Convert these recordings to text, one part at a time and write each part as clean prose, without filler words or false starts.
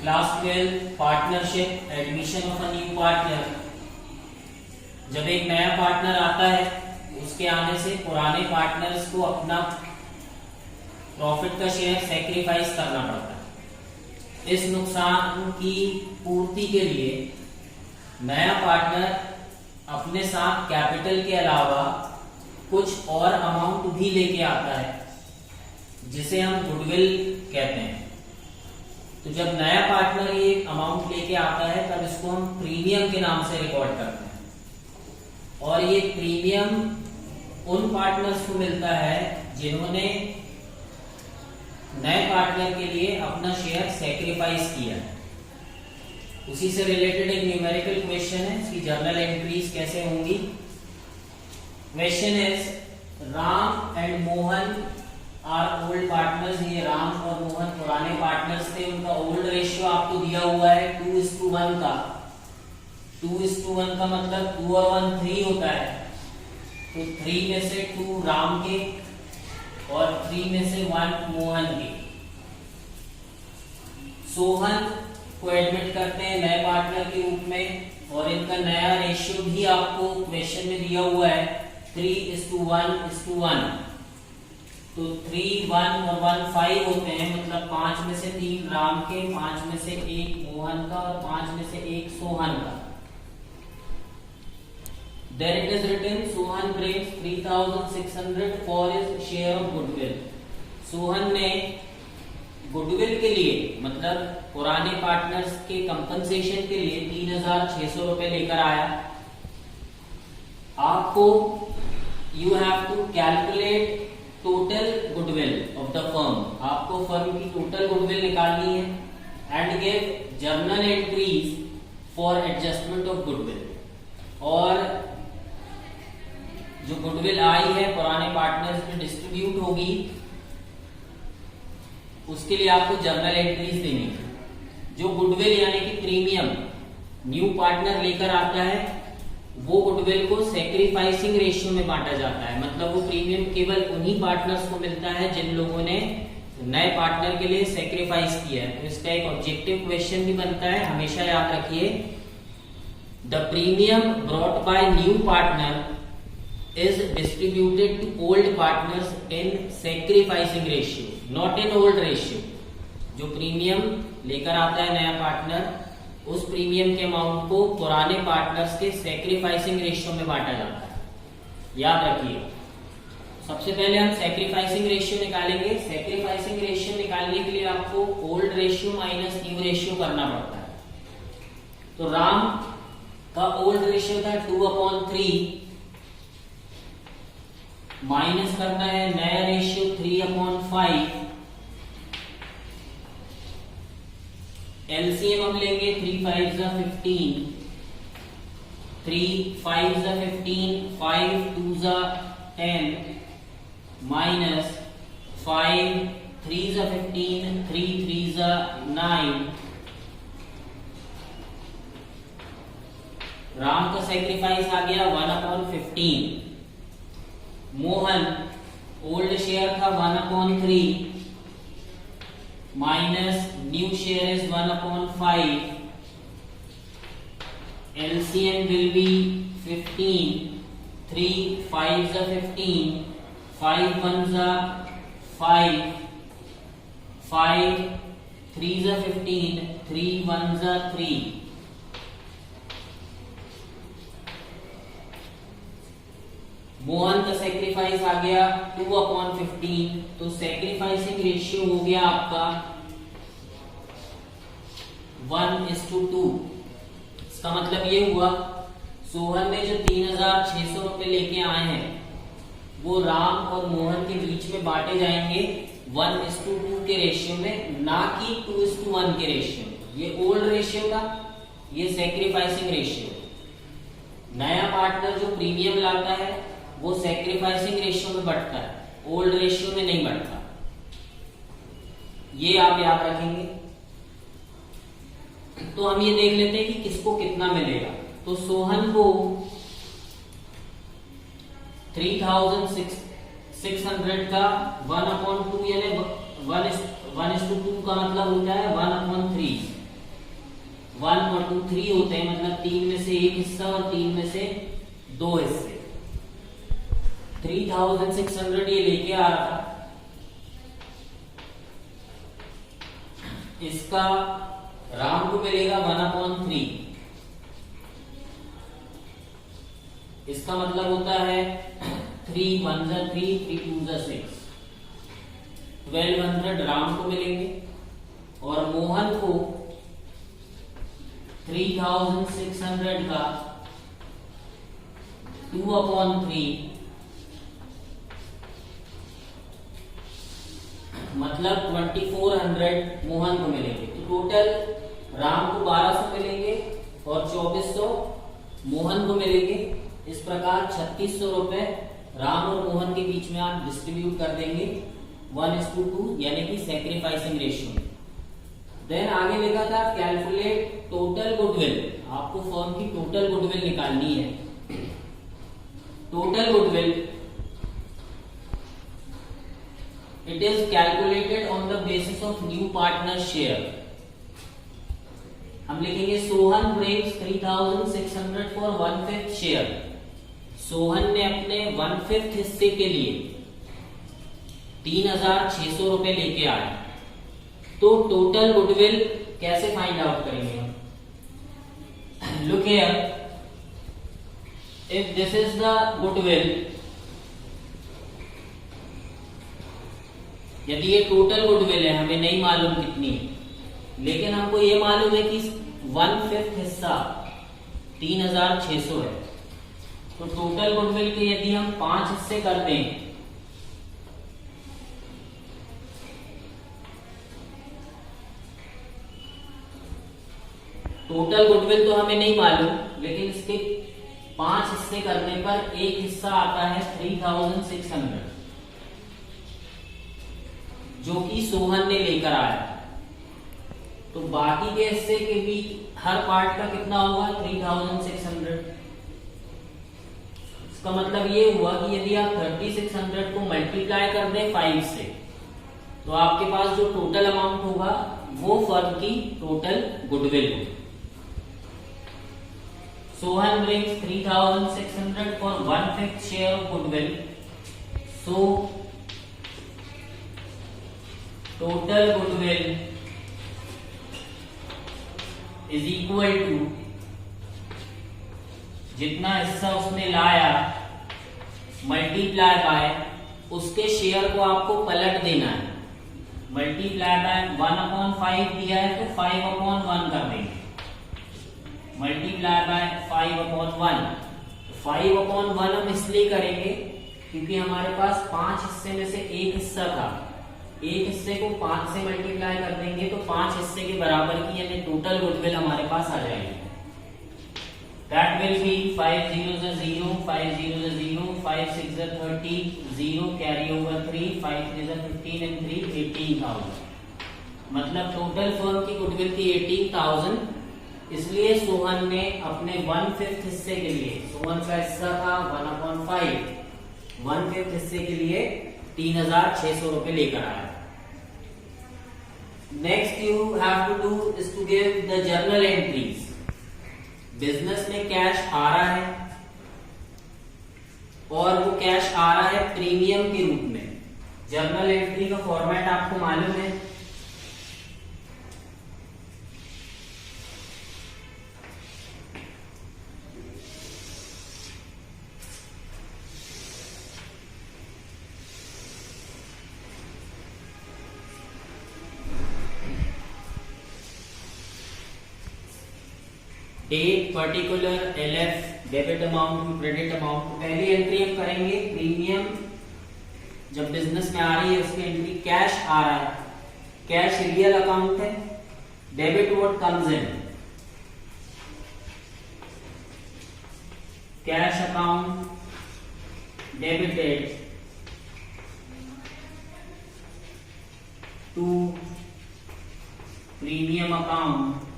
Class 12 partnership admission of a new partner. जब एक नया पार्टनर आता है उसके आने से पुराने पार्टनर्स को अपना प्रॉफिट का शेयर सैक्रिफाइस करना पड़ता है। इस नुकसान की पूर्ति के लिए नया पार्टनर अपने साथ कैपिटल के अलावा कुछ और अमाउंट भी लेके आता है जिसे हम गुडविल कहते हैं। तो जब नया पार्टनर ये अमाउंट लेके आता है तब इसको हम प्रीमियम के नाम से रिकॉर्ड करते हैं और ये प्रीमियम उन पार्टनर्स को मिलता है जिन्होंने नए पार्टनर के लिए अपना शेयर सैक्रिफाइस किया है। उसी से रिलेटेड एक न्यूमेरिकल क्वेश्चन है, इसकी जर्नल एंट्रीज कैसे होंगी। Question is Ram and Mohan are old partners. ये राम और मोहन पुराने पार्टनर्स थे, उनका ओल्ड रेशियो आपको दिया हुआ है 2:1 का। 2:1 का मतलब 2 और 1 3 होता है, तो 3 में से 2 राम के और 3 में से 1 मोहन के। सोहन को एडमिट करते हैं नए पार्टनर के रूप में और इनका नया रेशियो भी आपको क्वेश्चन में दिया हुआ है 3:1:1। तो 3, 1 और 1 5 होते हैं, मतलब 5 में से 3 राम के, 5 में से 1 मोहन का और 5 में से 1 सोहन का। There it is written Sohan brings 3,600 for his share of goodwill। Sohan ने गुडविल के लिए मतलब पुराने पार्टनर्स के कंपनसेशन के लिए 3,600 रुपए लेकर आया। आपको you have to calculate total goodwill of the firm. आपको फर्म की टोटल गुडविल निकालनी है and give journal entries for adjustment of goodwill. और जो गुडविल आई है पुराने पार्टनर्स में डिस्ट्रीब्यूट होगी, उसके लिए आपको जर्नल एंट्रीज देनी है। जो गुडविल यानी कि प्रीमियम न्यू पार्टनर लेकर आता है वो गुडविल को सैक्रिफाइसिंग रेशियो में बांटा जाता है। मतलब वो प्रीमियम केवल उन्हीं पार्टनर्स को मिलता है जिन लोगों ने नए पार्टनर के लिए सैक्रिफाइस किया है। तो इसका एक ऑब्जेक्टिव क्वेश्चन भी बनता है, हमेशा याद रखिए। The premium brought by new partner is distributed to old partners in sacrificing ratio, not in old ratio। जो प्रीमियम लेकर आता है नया पार्टनर उस प्रीमियम के अमाउंट को पुराने पार्टनर्स के सैक्रिफाइसिंग रेशियो में बांटा जाता है, याद रखिए। सबसे पहले हम सैक्रिफाइसिंग रेशियो निकालेंगे। सैक्रिफाइसिंग रेशियो निकालने के लिए आपको old ratio minus new ratio करना पड़ता है। तो राम का ओल्ड रेशियो था 2/3, माइनस करना है नया रेशियो 3/5। एलसीएम हम लेंगे 3 5 15, 3 5 15, 5 2 10 माइनस 5 3 15, 3 3 9। राम का सैक्रिफाइस आ गया 1/15। मोहन ओल्ड शेयर था 1/3 minus new share is 1/5। LCM will be 15, 3 5 15, 5 1 5, 5 3 15, 3 1 3। Mohan का सैक्रिफाइस आ गया 2/15। तो सैक्रिफाइसिंग रेशियो हो गया आपका 1:2। इसका मतलब ये हुआ सोहन ने जो 3,600 रुपए लेके आए हैं वो राम और मोहन के बीच में बांटे जाएंगे 1:2 के रेशियो में, ना कि 2:1 के रेशियो में। ये ओल्ड रेशियो था, ये सैक्रिफाइसिंग रेशियो। नया पार्टनर जो प्रीमियम लाता है वो सैक्रिफाइसिंग रेशियो में बढ़ता है, ओल्ड रेशियो में नहीं बढ़ता। ये आप याद रखेंगे। तो हम ये देख लेते हैं कि किसको कितना मिलेगा। तो सोहन को 3,600 का 1/2 यानी 1:2 का मतलब होता है 1/3। 1 और 2 3 होते हैं, मतलब 3 में से 1 हिस्सा और 3 में से 2 हिस्से। 3600 ये लेके आ रहा था, इसका राम को मिलेगा 1/3। इसका मतलब होता है 3 1 जा 3 3 2 जा 6, 1200 राम को मिलेंगे और मोहन को 3600 का 2/3 मतलब 2400 मोहन को मिलेंगे। तो टोटल राम को 1200 मिलेंगे और 2400 मोहन को मिलेंगे। इस प्रकार 3600 रुपए राम और मोहन के बीच में आप डिस्ट्रीब्यूट कर देंगे 1:2 यानी कि सैक्रिफाइसिंग रेशियो। देन आगे लिखा था कैलकुलेट टोटल गुडविल। आपको फर्म की टोटल गुडविल निकालनी है। Total goodwill it is calculated on the basis of new partner share। हम लिखेंगे Sohan brings 3600 for 1/5 share। Sohan ने अपने 1/5 हिस्से के लिए 3600 रुपए लेके आए। तो टोटल गुडविल कैसे फाइंड आउट करेंगे हम? Look here, if this is the goodwill, यदि ये टोटल गुडविल है, हमें नहीं मालूम कितनी है, लेकिन हमको ये मालूम है कि 1/5 हिस्सा 3600 है। तो टोटल गुडविल के यदि हम 5 हिस्से कर दें, टोटल गुडविल तो हमें नहीं मालूम, लेकिन इसके 5 हिस्से करने पर एक हिस्सा आता है 3600 जो कि सोहन ने लेकर आया। तो बाकी के हिस्से के भी हर पार्ट का कितना होगा? 3600। इसका मतलब ये हुआ कि यदि आप 3600 को मल्टीप्लाई कर दें 5 से, तो आपके पास जो टोटल अमाउंट होगा वो फर्म की टोटल गुडविल होगी। Sohan brings 3600 for 1/5 share of goodwill, so total goodwill is equal to जितना हिस्सा उसने लाया मल्टीप्लाई बाय उसके शेयर को आपको पलट देना है। मल्टीप्लाई बाय 1/5 दिया है तो 5/1 कर देंगे। Multiply by 5/1। 5/1 हम इसलिए करेंगे क्योंकि हमारे पास 5 हिस्से में से एक हिस्सा था। एक हिस्से को 5 से मल्टीप्लाई कर देंगे तो 5 हिस्से के बराबर की यानी टोटल गुडविल हमारे पास आ जाएगी। That will be 5 0 0, 5 0 0, 5 6 30, 0 carry over 3, 5 3 15 and 3 18,000। मतलब टोटल फर्म की गुडविल थी 18,000। इसलिए सोहन ने अपने 1/5 हिस्से के लिए, सोहन का हिस्सा था 1/5, 1/5 हिस्से के लिए 3600 रुपए लेकर आया। Next you have to do is to give the journal entries. Business में कैश आ रहा है और वो कैश आ रहा है प्रीमियम के रूप में। जर्नल एंट्री का फॉर्मेट आपको मालूम है। Date, particular, LF, debit amount, credit amount. पहली एंट्री हम करेंगे प्रीमियम जब बिजनेस में आ रही है उसकी एंट्री। कैश आ रहा है, कैश रियल अकाउंट है। Debit what comes in, cash account debited to premium account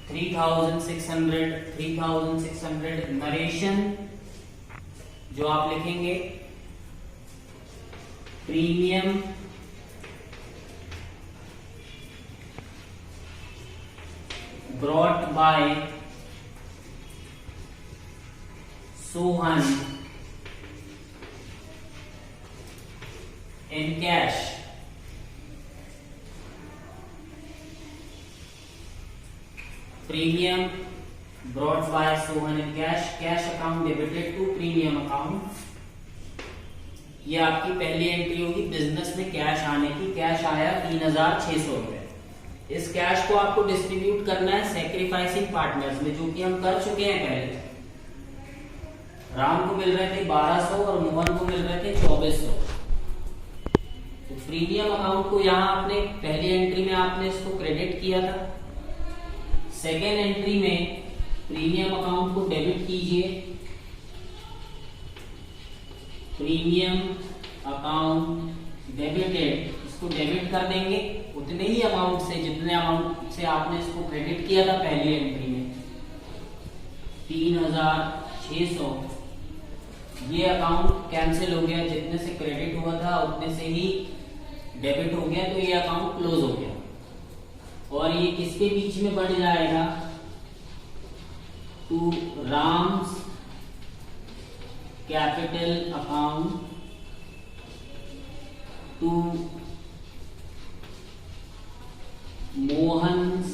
$3,600 narration जो आप लिखेंगे premium by Sohan in cash. Premium brought by Sohan in cash, cash account debited to premium account. ये आपकी पहली एंट्री होगी बिजनेस में cash आने की। कैश आया 3600 रुपए। इस कैश को आपको डिस्ट्रीब्यूट करना है सैक्रिफाइसिंग पार्टनर्स में, जो कि हम कर चुके हैं पहले। राम को मिल रहे थे 1200 और मोहन को मिल रहे थे 2400। तो प्रीमियम अकाउंट को यहां आपने पहली एंट्री में आपने इसको क्रेडिट किया था। सेकेंड एंट्री में प्रीमियम अकाउंट को डेबिट कीजिए। प्रीमियम अकाउंट डेबिटेड, इसको डेबिट कर देंगे उतने ही अमाउंट से जितने अमाउंट से आपने इसको क्रेडिट किया था पहली एंट्री में, 3600। ये अकाउंट कैंसिल हो गया, जितने से क्रेडिट हुआ था उतने से ही डेबिट हो गया, तो ये अकाउंट क्लोज हो गया। और ये किसके बीच में बढ़ जाएगा? To Ram's capital account to Mohan's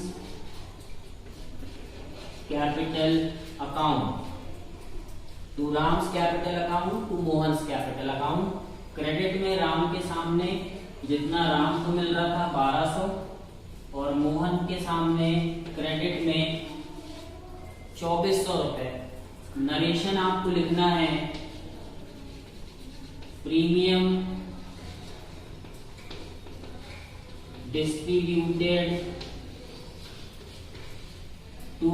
capital account, to Ram's capital account to Mohan's capital account. Credit में राम के सामने जितना राम को मिल रहा था 1200 और मोहन के सामने क्रेडिट में 2400 रुपए। नरेशन आपको लिखना है premium distributed to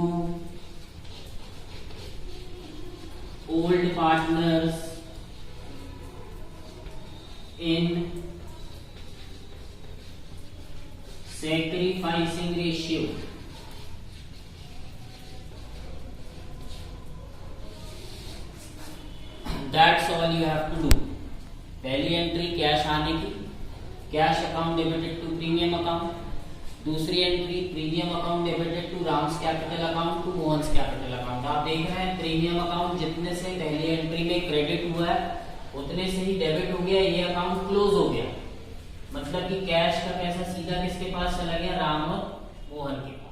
old partners in sacrificing ratio. That's all you have to do। पहली एंट्री कैश आने की, cash account debited to premium account. दूसरी entry premium account debited to Ram's capital account to Mohan's capital account. आप देख रहे हैं premium account जितने से पहली एंट्री में क्रेडिट हुआ है उतने से ही डेबिट हो गया, ये अकाउंट क्लोज हो गया। मतलब कि कैश का पैसा सीधा किसके पास चला गया? राम और मोहन के।